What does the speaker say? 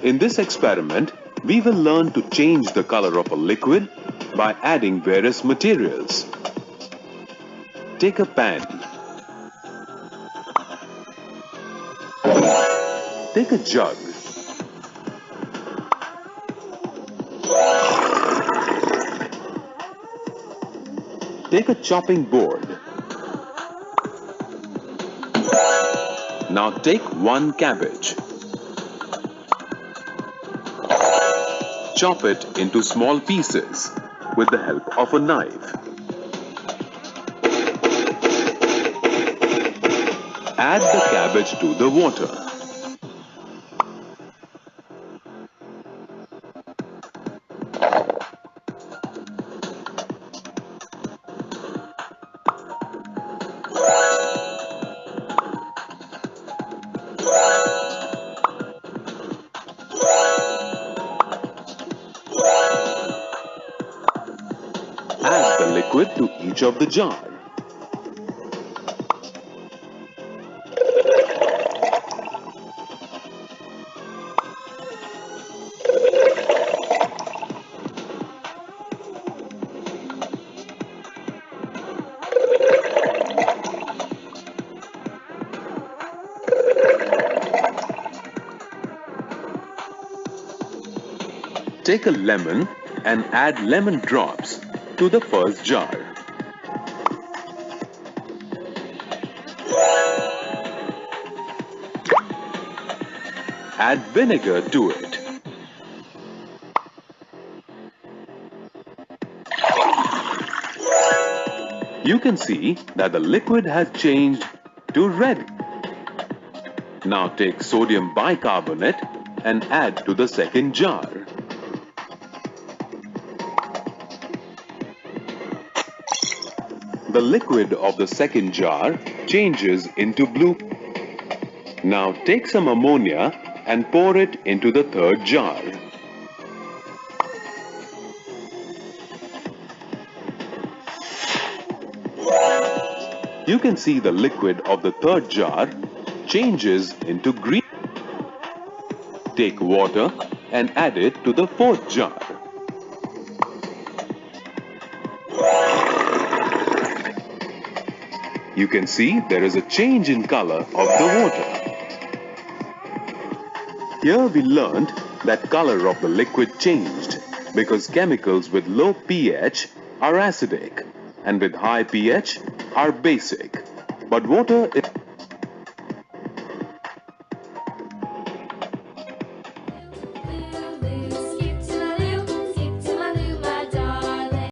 In this experiment, we will learn to change the color of a liquid by adding various materials. Take a pan. Take a jug. Take a chopping board. Now take one cabbage. Chop it into small pieces with the help of a knife. Add the cabbage to the water. Add the liquid to each of the jar. Take a lemon and add lemon drops to the first jar. Add vinegar to it. You can see that the liquid has changed to red. Now take sodium bicarbonate and add to the second jar. The liquid of the second jar changes into blue. Now take some ammonia and pour it into the third jar. You can see the liquid of the third jar changes into green. Take water and add it to the fourth jar. You can see there is a change in color of the water. Here we learned that color of the liquid changed because chemicals with low pH are acidic and with high pH are basic. But water is